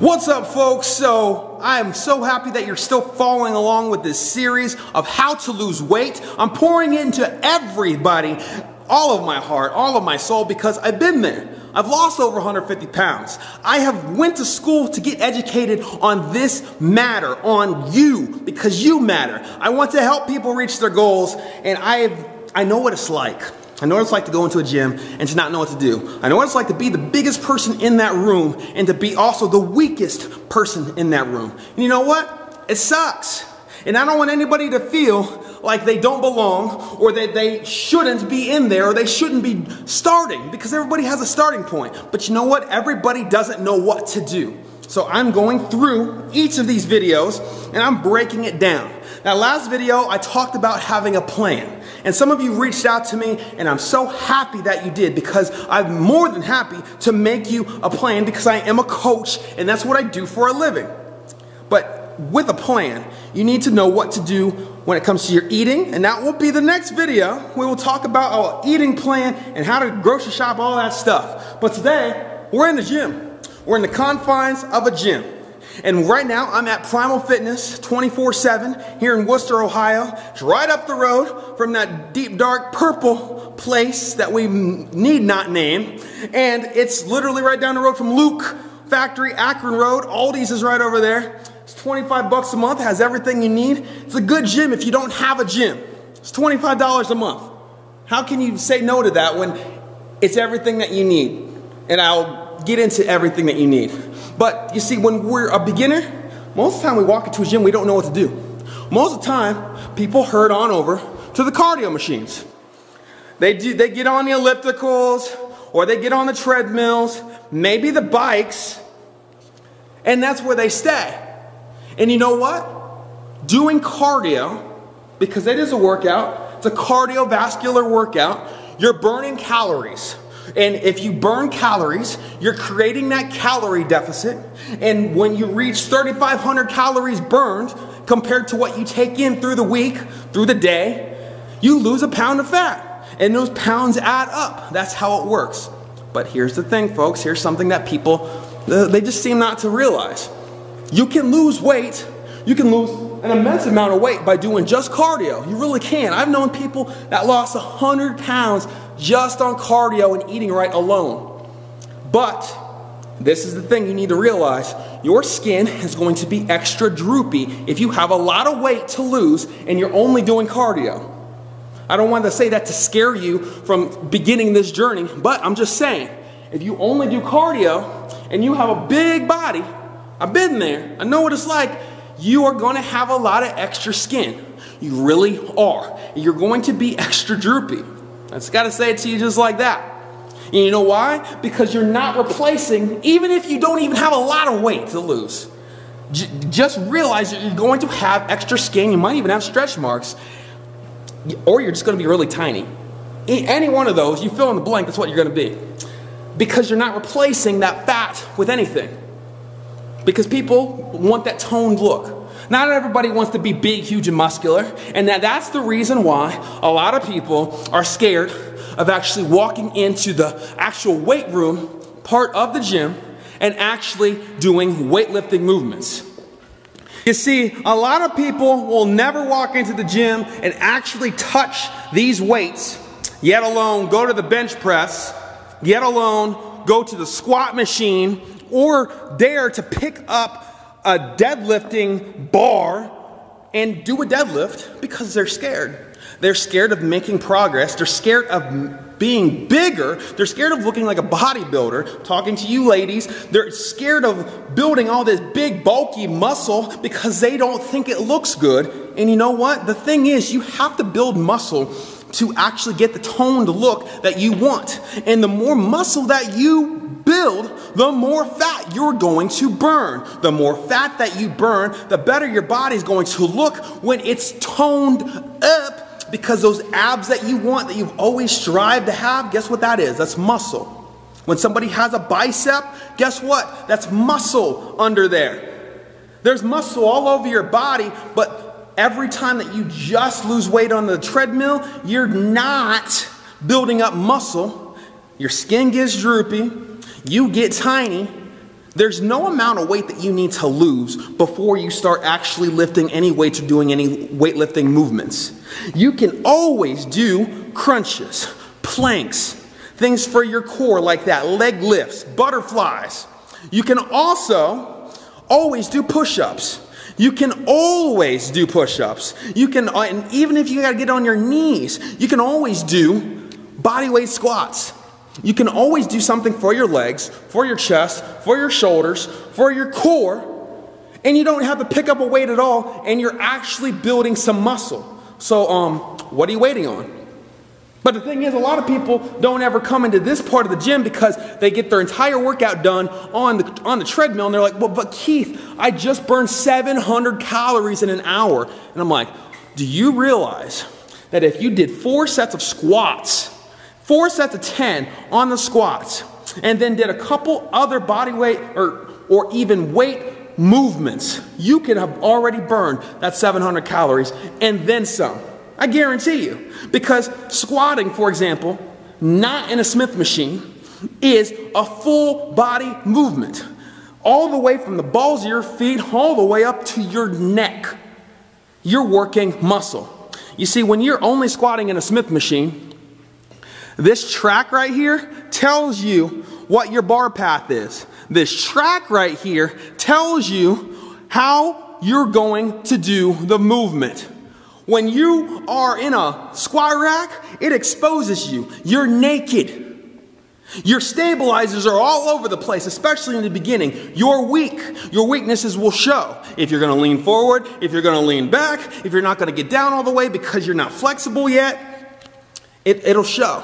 What's up, folks? So I am so happy that you're still following along with this series of how to lose weight. I'm pouring into everybody, all of my heart, all of my soul, because I've been there. I've lost over 150 pounds. I have went to school to get educated on this matter, on you, because you matter. I want to help people reach their goals, and I know what it's like. I know what it's like to go into a gym and to not know what to do. I know what it's like to be the biggest person in that room and to be also the weakest person in that room. And you know what? It sucks. And I don't want anybody to feel like they don't belong or that they shouldn't be in there or they shouldn't be starting, because everybody has a starting point. But you know what? Everybody doesn't know what to do. So I'm going through each of these videos and I'm breaking it down. Now, last video I talked about having a plan. And some of you reached out to me, and I'm so happy that you did, because I'm more than happy to make you a plan, because I am a coach and that's what I do for a living. But with a plan, you need to know what to do when it comes to your eating, and that will be the next video. We will talk about our eating plan and how to grocery shop, all that stuff. But today, we're in the gym. We're in the confines of a gym. And right now, I'm at Primal Fitness 24/7 here in Worcester, Ohio. It's right up the road from that deep, dark purple place that we need not name. And it's literally right down the road from Luke Factory, Akron Road. Aldi's is right over there. It's 25 bucks a month, has everything you need. It's a good gym if you don't have a gym. It's $25 a month. How can you say no to that when it's everything that you need? And I'll get into everything that you need. But you see, when we're a beginner, most of the time we walk into a gym, we don't know what to do. Most of the time, people herd on over to the cardio machines. They get on the ellipticals, or they get on the treadmills, maybe the bikes, and that's where they stay. And you know what? Doing cardio, because it is a workout, it's a cardiovascular workout, you're burning calories. And if you burn calories, you're creating that calorie deficit. And when you reach 3,500 calories burned compared to what you take in through the week, through the day, you lose a pound of fat. And those pounds add up. That's how it works. But here's the thing, folks. Here's something that people, they just seem not to realize. You can lose weight. You can lose an immense amount of weight by doing just cardio. You really can. I've known people that lost 100 pounds just on cardio and eating right alone. But this is the thing you need to realize. Your skin is going to be extra droopy if you have a lot of weight to lose and you're only doing cardio. I don't want to say that to scare you from beginning this journey, but I'm just saying, if you only do cardio and you have a big body, I've been there, I know what it's like, you are going to have a lot of extra skin. You really are. You're going to be extra droopy. I just got to say it to you just like that. And you know why? Because you're not replacing, even if you don't even have a lot of weight to lose. Just realize that you're going to have extra skin. You might even have stretch marks. Or you're just going to be really tiny. Any one of those, you fill in the blank, that's what you're going to be. Because you're not replacing that fat with anything. Because people want that toned look. Not everybody wants to be big, huge, and muscular. And that's the reason why a lot of people are scared of actually walking into the actual weight room part of the gym and actually doing weightlifting movements. You see, a lot of people will never walk into the gym and actually touch these weights, yet alone go to the bench press, yet alone go to the squat machine, or dare to pick up a deadlifting bar and do a deadlift because they're scared. They're scared of making progress. They're scared of being bigger. They're scared of looking like a bodybuilder. Talking to you ladies, they're scared of building all this big bulky muscle because they don't think it looks good. And you know what? The thing is, you have to build muscle to actually get the toned look that you want. And the more muscle that you build, the more fat you're going to burn. The more fat that you burn, the better your body's going to look when it's toned up, because those abs that you want, that you've always strived to have, guess what that is? That's muscle. When somebody has a bicep, guess what? That's muscle under there. There's muscle all over your body, but every time that you just lose weight on the treadmill, you're not building up muscle. Your skin gets droopy, you get tiny, There's no amount of weight that you need to lose before you start actually lifting any weights or doing any weightlifting movements. You can always do crunches, planks, things for your core like that, leg lifts, butterflies. You can also always do push-ups. You can always do push-ups. You can, and even if you gotta get on your knees, you can always do bodyweight squats. You can always do something for your legs, for your chest, for your shoulders, for your core, and you don't have to pick up a weight at all, and you're actually building some muscle. So, what are you waiting on? But the thing is, a lot of people don't ever come into this part of the gym because they get their entire workout done on the treadmill, and they're like, well, but Keith, I just burned 700 calories in an hour. And I'm like, do you realize that if you did 4 sets of squats, 4 sets of 10 on the squats, and then did a couple other body weight or even weight movements, you could have already burned that 700 calories and then some. I guarantee you. Because squatting, for example, not in a Smith machine, is a full body movement. All the way from the balls of your feet, all the way up to your neck. You're working muscle. You see, when you're only squatting in a Smith machine, this track right here tells you what your bar path is. This track right here tells you how you're going to do the movement. When you are in a squat rack, it exposes you. You're naked. Your stabilizers are all over the place, especially in the beginning. You're weak. Your weaknesses will show. If you're going to lean forward, if you're going to lean back, if you're not going to get down all the way because you're not flexible yet, it'll show.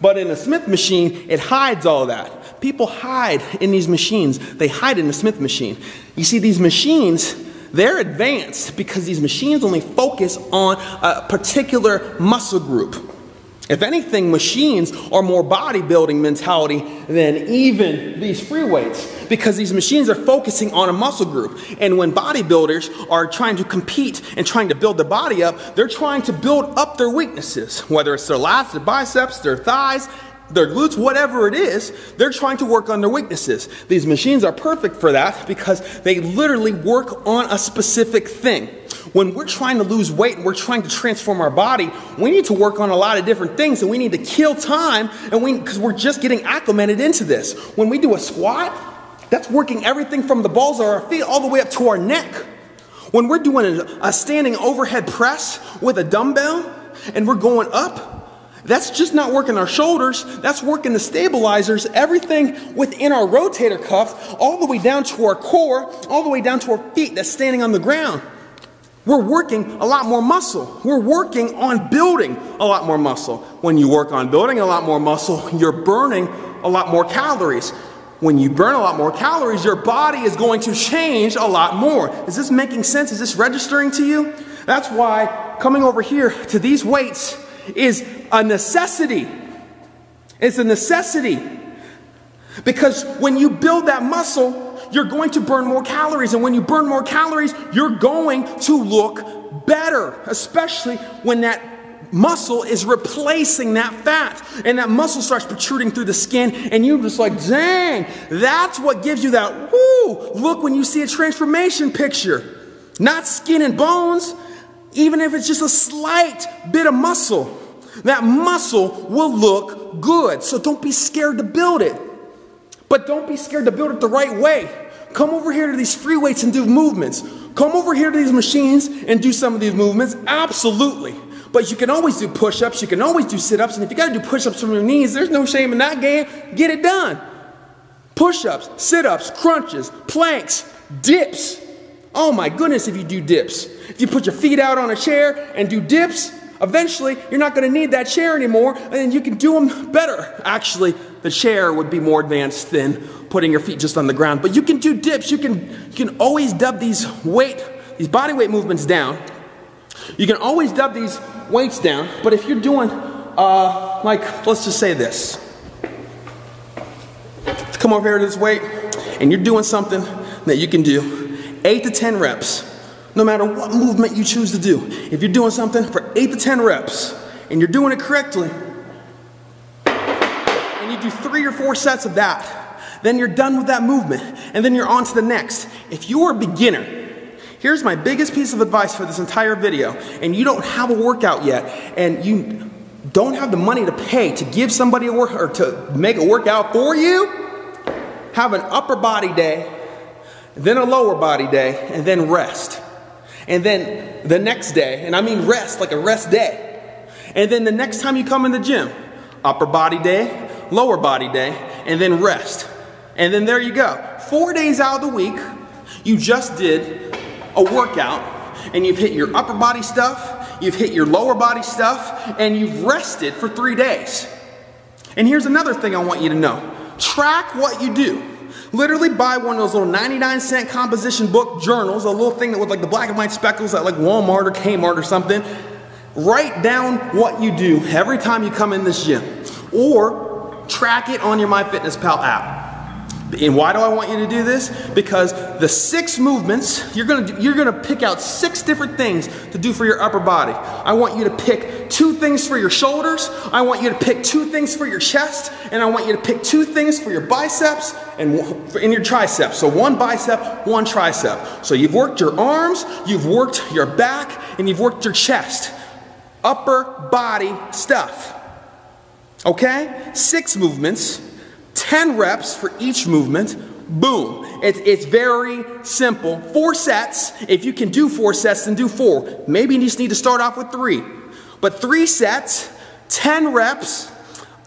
But in a Smith machine, it hides all that. People hide in these machines. They hide in the Smith machine. You see, these machines, they're advanced because these machines only focus on a particular muscle group. If anything, machines are more bodybuilding mentality than even these free weights, because these machines are focusing on a muscle group. And when bodybuilders are trying to compete and trying to build their body up, they're trying to build up their weaknesses, whether it's their lats, their biceps, their thighs, their glutes, whatever it is, they're trying to work on their weaknesses. These machines are perfect for that because they literally work on a specific thing. When we're trying to lose weight and we're trying to transform our body, we need to work on a lot of different things, and we need to kill time, and because we're just getting acclimated into this. When we do a squat, that's working everything from the balls of our feet all the way up to our neck. When we're doing a standing overhead press with a dumbbell and we're going up, that's just not working our shoulders, that's working the stabilizers, everything within our rotator cuff, all the way down to our core, all the way down to our feet that's standing on the ground. We're working a lot more muscle. We're working on building a lot more muscle. When you work on building a lot more muscle, you're burning a lot more calories. When you burn a lot more calories, your body is going to change a lot more. Is this making sense? Is this registering to you? That's why coming over here to these weights is a necessity. It's a necessity. Because when you build that muscle, you're going to burn more calories. And when you burn more calories, you're going to look better. Especially when that muscle is replacing that fat. And that muscle starts protruding through the skin. And you're just like, dang, that's what gives you that, woo, look when you see a transformation picture. Not skin and bones. Even if it's just a slight bit of muscle, that muscle will look good. So don't be scared to build it. But don't be scared to build it the right way. Come over here to these free weights and do movements. Come over here to these machines and do some of these movements. Absolutely. But you can always do push-ups. You can always do sit-ups. And if you got to do push-ups from your knees, there's no shame in that game. Get it done. Push-ups, sit-ups, crunches, planks, dips. Oh my goodness, if you do dips. If you put your feet out on a chair and do dips, eventually you're not going to need that chair anymore, and you can do them better. Actually, the chair would be more advanced than putting your feet just on the ground. But you can do dips. You can always dub these body weight movements down. You can always dub these weights down. But if you're doing, like, let's just say this. Come over here to this weight, and you're doing something that you can do 8 to 10 reps, no matter what movement you choose to do. If you're doing something for 8 to 10 reps, and you're doing it correctly, and you do 3 or 4 sets of that, Then you're done with that movement, and then you're on to the next. If you're a beginner, here's my biggest piece of advice for this entire video, and you don't have a workout yet, and you don't have the money to pay to give somebody a work or to make a workout for you, have an upper body day, then a lower body day, and then rest. And then the next day, and I mean rest, like a rest day. And then the next time you come in the gym, upper body day, lower body day, and then rest. And then there you go. 4 days out of the week, you just did a workout, and you've hit your upper body stuff, you've hit your lower body stuff, and you've rested for 3 days. And here's another thing I want you to know. Track what you do. Literally buy one of those little 99-cent composition book journals, a little thing that with like the black and white speckles at like Walmart or Kmart or something. Write down what you do every time you come in this gym. Or track it on your MyFitnessPal app. And why do I want you to do this? Because the 6 movements, you're gonna pick out 6 different things to do for your upper body. I want you to pick 2 things for your shoulders, I want you to pick 2 things for your chest, and I want you to pick 2 things for your biceps and in your triceps. So 1 bicep, 1 tricep. So you've worked your arms, you've worked your back, and you've worked your chest. Upper body stuff. Okay? 6 movements. 10 reps for each movement. Boom. It's very simple. 4 sets. If you can do 4 sets, then do 4. Maybe you just need to start off with 3. But 3 sets, 10 reps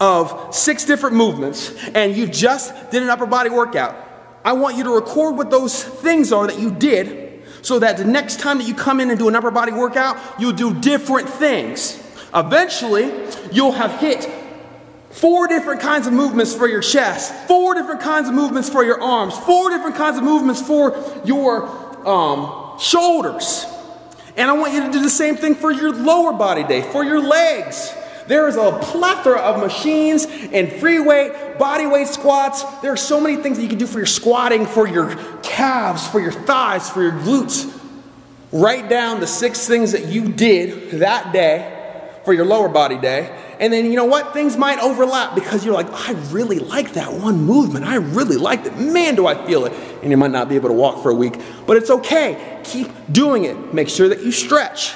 of 6 different movements, and you just did an upper body workout. I want you to record what those things are that you did, so that the next time that you come in and do an upper body workout, you'll do different things. Eventually, you'll have hit 4 different kinds of movements for your chest, 4 different kinds of movements for your arms, 4 different kinds of movements for your shoulders. And I want you to do the same thing for your lower body day, for your legs. There is a plethora of machines and free weight, body weight squats. There are so many things that you can do for your squatting, for your calves, for your thighs, for your glutes. Write down the 6 things that you did that day for your lower body day. And then you know what? Things might overlap because you're like, I really like that one movement. I really liked it. Man, do I feel it. And you might not be able to walk for a week, but it's okay. Keep doing it. Make sure that you stretch.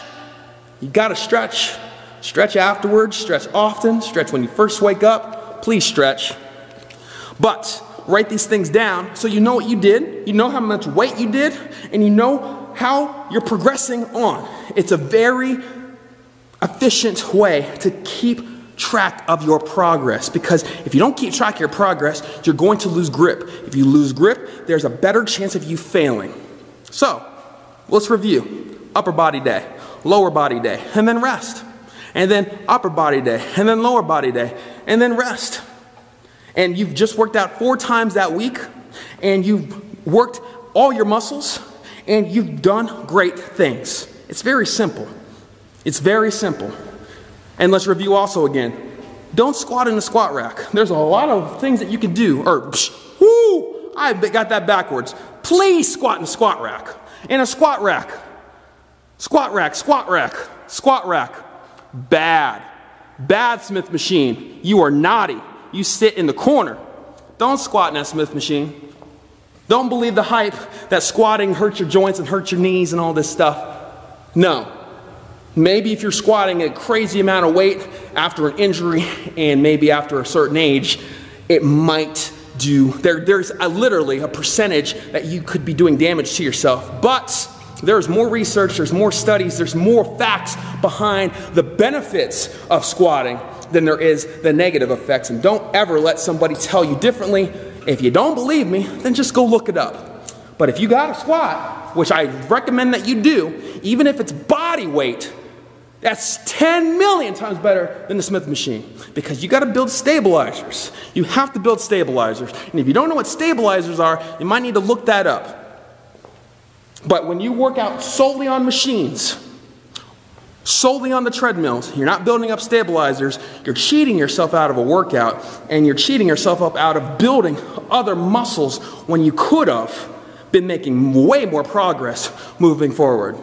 You gotta stretch. Stretch afterwards, stretch often, stretch when you first wake up. Please stretch. But write these things down so you know what you did, you know how much weight you did, and you know how you're progressing on. It's a very efficient way to keep track of your progress, because if you don't keep track of your progress, you're going to lose grip. If you lose grip, there's a better chance of you failing. So, let's review. Upper body day, lower body day, and then rest. And then upper body day, and then lower body day, and then rest. And you've just worked out 4 times that week, and you've worked all your muscles, and you've done great things. It's very simple. It's very simple. And let's review also again. Don't squat in the squat rack. There's a lot of things that you can do. I got that backwards. Please squat in a squat rack. In a squat rack. Squat rack, squat rack, squat rack. Bad. Bad Smith machine. You are naughty. You sit in the corner. Don't squat in that Smith machine. Don't believe the hype that squatting hurts your joints and hurts your knees and all this stuff. No. Maybe if you're squatting a crazy amount of weight after an injury and maybe after a certain age, it might do, there's literally a percentage that you could be doing damage to yourself. But there's more research, there's more studies, there's more facts behind the benefits of squatting than there is the negative effects. And don't ever let somebody tell you differently. If you don't believe me, then just go look it up. But if you got a squat, which I recommend that you do, even if it's body weight, that's 10 million times better than the Smith machine, because you got to build stabilizers. You have to build stabilizers. And if you don't know what stabilizers are, you might need to look that up. But when you work out solely on machines, solely on the treadmills, you're not building up stabilizers, you're cheating yourself out of a workout, and you're cheating yourself up out of building other muscles when you could have been making way more progress moving forward.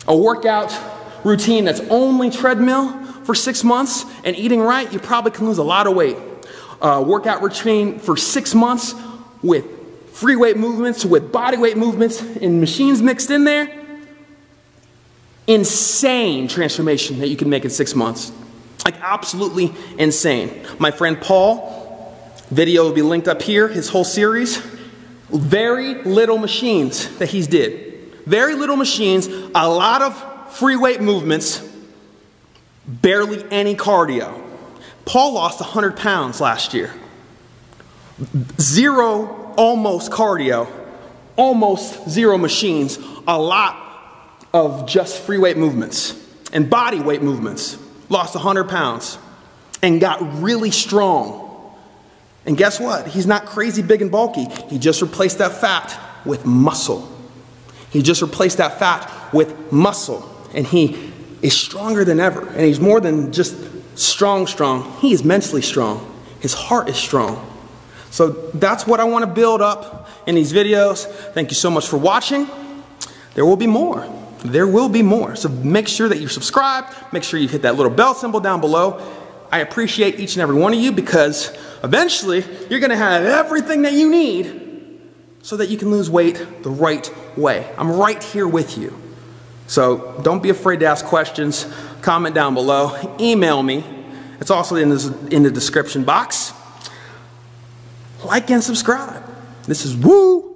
A workout routine that's only treadmill for 6 months and eating right, you probably can lose a lot of weight. Workout routine for 6 months with free weight movements, with body weight movements, and machines mixed in there. Insane transformation that you can make in 6 months. Like absolutely insane. My friend Paul, video will be linked up here, his whole series. Very little machines that he's did. Very little machines, a lot of free weight movements, barely any cardio. Paul lost 100 pounds last year. Zero almost cardio, almost zero machines, a lot of just free weight movements and body weight movements. Lost 100 pounds and got really strong. And guess what? He's not crazy big and bulky. He just replaced that fat with muscle. He just replaced that fat with muscle. And he is stronger than ever. And he's more than just strong. He is mentally strong. His heart is strong. So that's what I want to build up in these videos. Thank you so much for watching. There will be more. There will be more. So make sure that you're subscribed. Make sure you hit that little bell symbol down below. I appreciate each and every one of you because eventually you're going to have everything that you need so that you can lose weight the right way. I'm right here with you. So don't be afraid to ask questions. Comment down below. Email me. It's also in the description box. Like and subscribe. This is Woo!